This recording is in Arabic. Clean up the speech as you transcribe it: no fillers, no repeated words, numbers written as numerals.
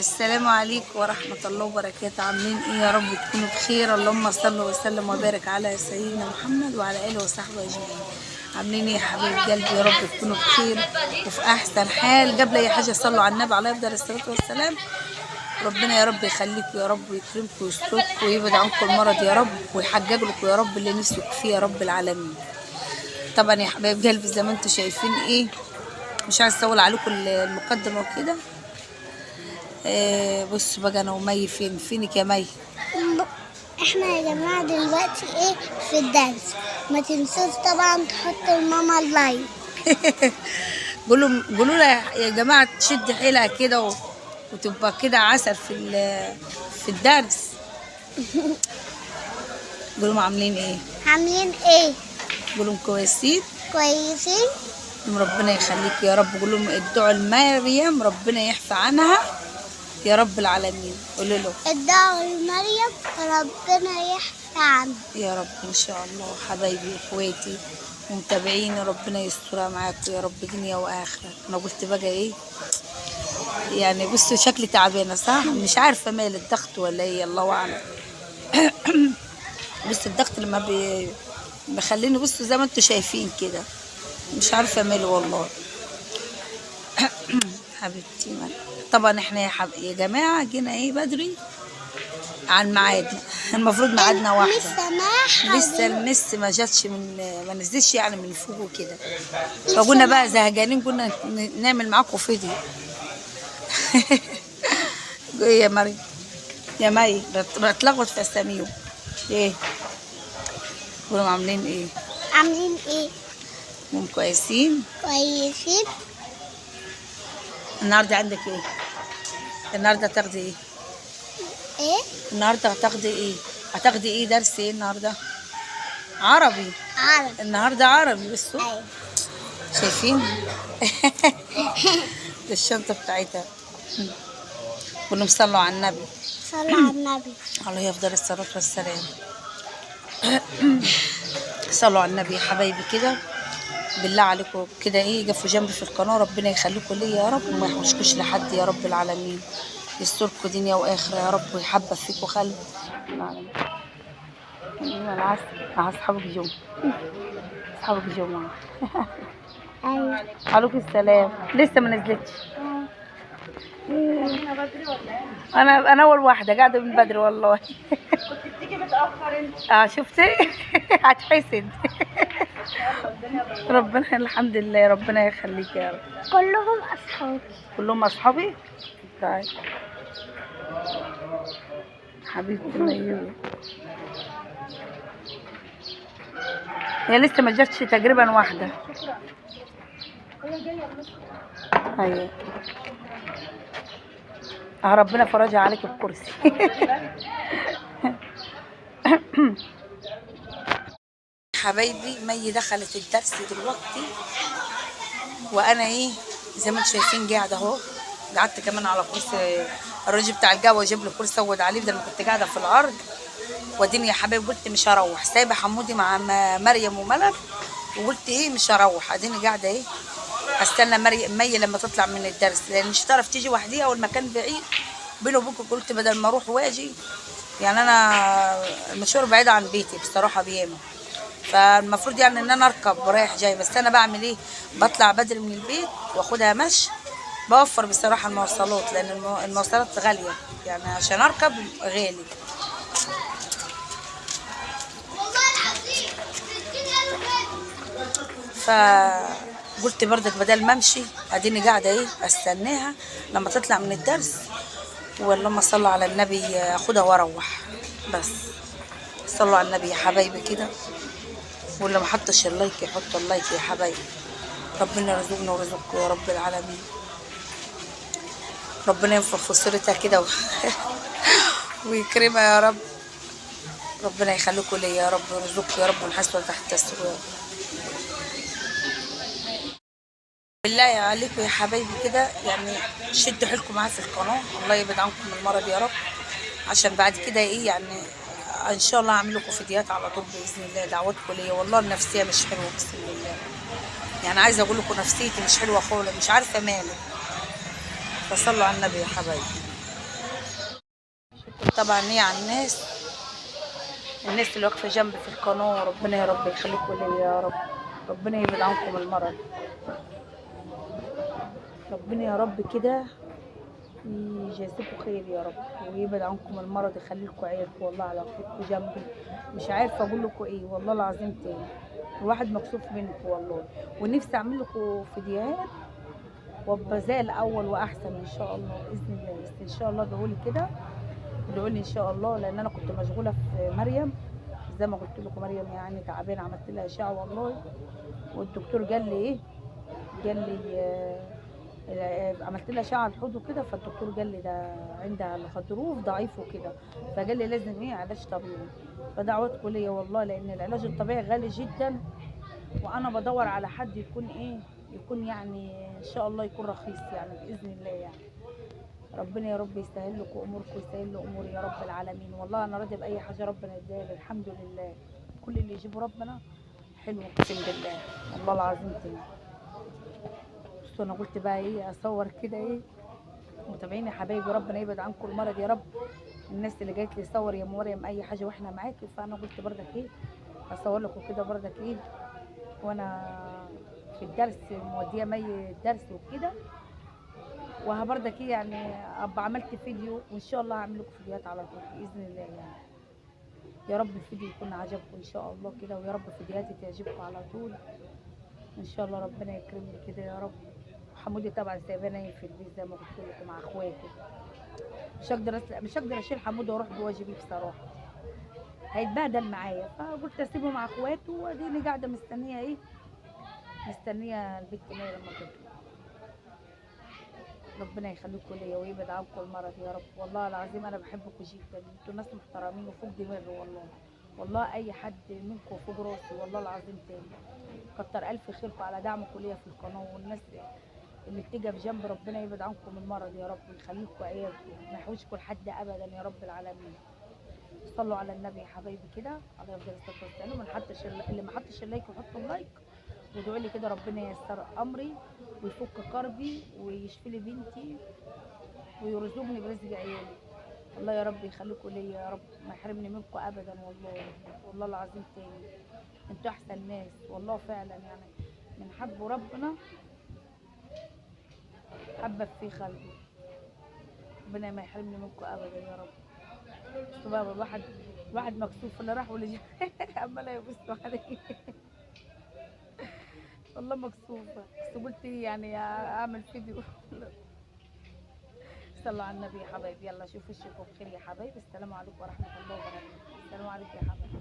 السلام عليكم ورحمة الله وبركاته. عاملين ايه؟ يا رب تكونوا بخير. اللهم صل وسلم وبارك على سيدنا محمد وعلى اله وصحبه اجمعين. عاملين ايه يا حبايب قلبي؟ يا رب تكونوا بخير وفي احسن حال. قبل اي حاجه صلوا على النبي عليه افضل الصلاه والسلام. ربنا يا رب يخليكم يا رب ويكرمكم ويستركم ويبعد عنكم المرض يا رب ويحجج لكم يا رب اللي نفسكم فيه يا رب العالمين. طبعا يا حبايب قلبي زي ما انتم شايفين ايه، مش عايز اطول عليكم المقدمه وكده. بص بقى انا ومي فينك يا مي؟ احنا يا جماعه دلوقتي ايه في الدرس، ما تنسوش طبعا تحطوا لماما اللايك. قولوا لها يا جماعه تشد حيلها كده وتبقى كده عسل في الدرس. قولوا لهم عاملين ايه؟ عاملين ايه؟ قولوا لهم كويسين كويسين. ربنا يخليك يا رب. قولوا لهم ادعوا لمريم ربنا يحفى عنها يا رب العالمين. قولوا له ادعوا لمريم ربنا يحفى عنها يا رب ان شاء الله. حبايبي واخواتي ومتابعيني ربنا يسترها معاكم يا رب دنيا واخره. انا قلت بقى ايه يعني، بصوا شكلي تعبانه صح؟ مش عارفه مال الضغط ولا ايه، الله اعلم. بص الضغط لما بخليني بصوا زي ما انتم شايفين كده، مش عارفه ماله والله. حبيبتي مال. طبعا احنا يا جماعه جينا ايه بدري عن ميعاد. المفروض ميعادنا واحده، لسه المس ما جاتش ما نزلش يعني من فوق وكده، فقلنا بقى زهقانين قلنا نعمل معاكم فيديو. ايه يا مريم يا مي؟ بتلخبط في اساميهم. ايه قولوا عاملين ايه؟ عاملين ايه؟ هم كويسين؟ كويسين. النهارده عندك ايه؟ النهارده هتاخدي ايه؟ ايه؟ النهارده هتاخدي ايه؟ هتاخدي ايه درس ايه النهارده؟ عربي. النهارده عربي. بصوا ايوه شايفين؟ الشنطه بتاعتها. كلهم صلوا على النبي. صلوا على النبي عليه افضل الصلاه والسلام. صلوا على النبي يا حبايبي كده بالله عليكم كده ايه، جفوا جنبي في القناه. ربنا يخليكم ليا يا رب وما يحوشكوش لحد يا رب العالمين. يستركم دنيا واخره يا رب ويحبب فيكم خلق العالمين. انا عايز اصحابك جم. اصحابك جم. ايوه عليكم السلام. لسه ما نزلتش. انا اول واحده قاعده من بدري والله. كنت بتيجي متاخر انت. شفتي؟ هتحسد. ربنا الحمد لله ربنا يخليك يا رب. كلهم اصحابي. كلهم اصحابي. طيب حبيبتي ميوه. هي لسه ما جاتش تقريبا واحده. ايوه ربنا فرجها عليك بكرسي. حبايبي مي دخلت الدرس دلوقتي وانا ايه زي ما انتم شايفين قاعده اهو. قعدت كمان على كرسي الراجل بتاع القهوه جاب لي كرسي اسود عليه بدل ما كنت قاعده في الارض. وديني يا حبايبي قلت مش هروح، سايبه حمودي مع مريم وملك وقلت ايه مش هروح. اديني قاعده ايه استنى مي لما تطلع من الدرس لان مش هتعرف تيجي وحديها والمكان بعيد بيني وبينكم. قلت بدل ما اروح واجي يعني انا المشوار بعيد عن بيتي بصراحه بياما، فالمفروض يعني ان انا اركب رايح جاي. بس انا بعمل ايه؟ بطلع بدري من البيت واخدها مشي. بوفر بصراحه المواصلات لان المواصلات غاليه يعني عشان اركب غالي. فقلت بردك بدل ما امشي اديني قاعده ايه استناها لما تطلع من الدرس واللهم صل على النبي اخدها واروح. بس صلوا على النبي يا حبايبي كده، واللي ما حطش اللايك يحط اللايك يا حبايبي. ربنا يرزقنا ويرزقكم يا رب العالمين. ربنا ينفخ في صورتها كده ويكرمها يا رب. ربنا يخليكم ليا يا رب ويرزقكم يا رب من حسن تحت السرور. بالله عليكم يا حبايبي كده يعني شدوا حيلكم معايا في القناه. الله يبعد عنكم من المرض يا رب عشان بعد كده ايه يعني ان شاء الله هعمل لكم فيديوهات على طول باذن الله. دعواتكم ليا والله النفسيه مش حلوه بسم الله يعني. عايزه اقول لكم نفسيتي مش حلوه خالص مش عارفه مالي. فصلوا على النبي يا حبايبي. طبعا هي على الناس اللي واقفه جنبي في القناه، ربنا يا رب يخليكم ليا يا رب، ربنا يبعد عنكم المرض، ربنا يا رب كده يجازيكم خير يا رب، ويبعد عنكم المرض، يخلي لكم عيالكم والله على وقفتكم جنبي. مش عارفه اقول لكم ايه والله العظيم تاني، الواحد مكسوف منكم والله، ونفسي اعمل لكم فيديوهات وابقى زي الاول واحسن ان شاء الله باذن الله. بس ان شاء الله ادعوا لي كده، ادعوا لي ان شاء الله، لان انا كنت مشغوله في مريم زي ما قلت لكم. مريم يعني تعبانه، عملت لها اشعه والله، والدكتور قال لي ايه، قال لي عملت لها اشعه الحوض وكده، فالدكتور قال لي ده عندها الغضروف ضعيف وكده، فقال لي لازم ايه علاج طبيعي. فدعواتكم ليا والله، لان العلاج الطبيعي غالي جدا، وانا بدور على حد يكون ايه، يكون يعني ان شاء الله يكون رخيص يعني باذن الله يعني. ربنا يا رب يسهل لكم اموركم ويسهل لي اموري يا رب العالمين. والله انا راضيه باي حاجه ربنا يديها لي الحمد لله، كل اللي يجيبه ربنا حلو اقسم بالله والله العظيم تاني. بصوا انا قلت بقى ايه اصور كده ايه، متابعين يا حبايبي ربنا يبعد عنكم المرض يا رب. الناس اللي جايت لي صور يا مريم اي حاجه واحنا معاكي، فانا قلت بردك ايه اصور لكم كده بردك ايه، وانا في الدرس موديه مي الدرس وكده، وبردك ايه يعني ابقى عملت فيديو، وان شاء الله هعمل لكم فيديوهات على طول باذن الله يعني. يا رب الفيديو يكون عجبكم ان شاء الله كده، ويا رب فيديوهاتي تعجبكم على طول ان شاء الله، ربنا يكرمني كده يا رب. حمودي طبعا سايباه نايم في البيت زي ما قلت لكم مع اخواته، مش هقدر اشيل حمودي واروح بواجبي بصراحه، هيتبهدل معايا، فقلت اسيبه مع اخواته، واديني قاعده مستنيه ايه، مستنيه البت ماهر لما تطلع. ربنا يخليكم ليا ويبعد عنكم المرض يا رب. والله العظيم انا بحبكم جدا، انتوا ناس محترمين وفوق دماغي والله، والله اي حد منكم فوق راسي والله العظيم تاني. كتر الف خيركم على دعمكم ليا في القناه، والناس اللي بتيجي بجنب، ربنا يبعد عنكم المرض يا رب، ويخليكم عيالكم ما يحوشكم لحد ابدا يا رب العالمين. صلوا على النبي يا حبايبي كده عليه افضل الصلاه والسلام. اللي ما حطش اللايك يحط اللايك، وادعوا لي كده ربنا ييسر امري ويفك كربي ويشفي لي بنتي ويرزقني برزق عيالي. الله يا رب يخليكم ليا يا رب، ما يحرمني منكم ابدا والله، والله العظيم تاني انتوا احسن ناس والله فعلا يعني، من حبوا ربنا حبب في خلقي، ربنا ما يحرمني منكم ابدا يا رب. بقى الواحد مكسوف، اللي راح واللي جاي عماله يبصوا علي والله مكسوفه، بس قلت يعني اعمل فيديو صلوا على النبي يا حبايبي، يلا شوفوا وشكم بخير يا حبايبي. السلام عليكم ورحمه الله وبركاته. السلام عليكم يا حبايبي.